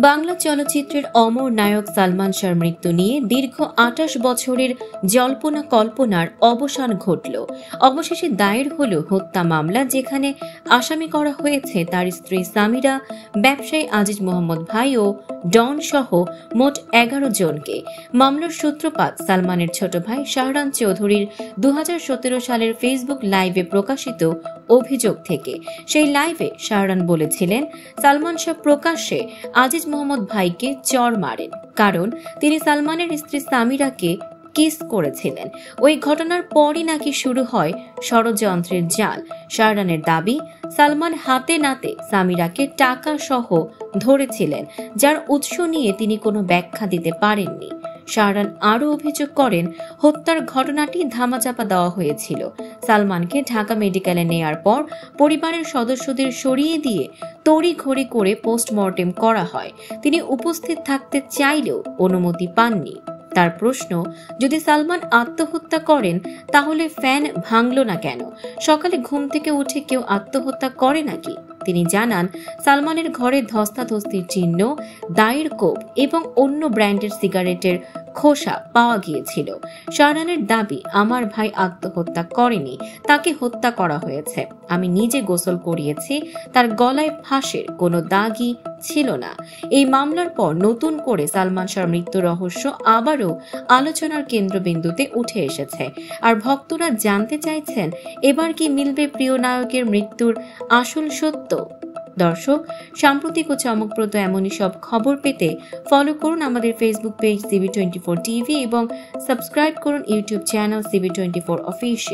বাংলা চলচ্চিত্রের অমর নায়ক সালমান শাহর মৃত্যু নিয়ে দীর্ঘ ২৮ বছরের জল্পনা কল্পনার অবসান ঘটল। অবশেষে দায়ের হল হত্যা মামলা, যেখানে আসামি করা হয়েছে তার স্ত্রী সামিরা, ব্যবসায়ী আজিজ মোহাম্মদ ভাই ও ডন সহ মোট ১১ জনকে। মামলার সূত্রপাত সালমানের ছোট ভাই শাহরান চৌধুরীর ২০১৭ সালের ফেসবুক লাইভে প্রকাশিত অভিযোগ থেকে। সেই লাইভে শাহরান বলেছিলেন, সালমান শাহ প্রকাশ্যে আজিজ মোহাম্মদ ভাইকে চড় মারেন, কারণ তিনি সালমানের স্ত্রী সামিরাকে কিস করেছিলেন। ওই ঘটনার পরই নাকি শুরু হয় ষড়যন্ত্রের জাল। শাহরানের দাবি, সালমান হাতে নাতে সামিরাকে টাকা সহ ধরেছিলেন, যার উৎস নিয়ে তিনি কোনো ব্যাখ্যা দিতে পারেননি। শাহরান আরও অভিযোগ করেন, হত্যার ঘটনাটি ধামাচাপা দেওয়া হয়েছিল। সালমানকে ঢাকা মেডিকেলে নেয়ার পর পরিবারের সদস্যদের সরিয়ে দিয়ে তড়িঘড়ি করে পোস্টমর্টেম করা হয়। তিনি উপস্থিত থাকতে চাইলেও অনুমতি পাননি। তার প্রশ্ন, যদি সালমান আত্মহত্যা করেন তাহলে ফ্যান ভাঙল না কেন? সকালে ঘুম থেকে উঠে কেউ আত্মহত্যা করে নাকি? তিনি জানান, সালমানের ঘরে ধস্তাধস্তির চিহ্ন, দায়ের কোপ এবং অন্য ব্র্যান্ডের সিগারেটের খোসা পাওয়া গিয়েছিল। শাহরানের দাবি, আমার ভাই আত্মহত্যা করেনি, তাকে হত্যা করা হয়েছে। আমি নিজে গোসল করিয়েছি, তার গলায় ফাঁসের কোনো দাগই ছিল না। এই মামলার পর নতুন করে সালমান শাহর মৃত্যু রহস্য আবারও আলোচনার কেন্দ্রবিন্দুতে উঠে এসেছে। আর ভক্তরা জানতে চাইছেন, এবার কি মিলবে প্রিয় নায়কের মৃত্যুর আসল সত্য? দর্শক, সাম্প্রতিক ও চমকপ্রদ এমনই সব খবর পেতে ফলো করুন আমাদের ফেসবুক পেজ CB24 TV এবং সাবস্ক্রাইব করুন ইউটিউব চ্যানেল CB24 অফিসিয়াল।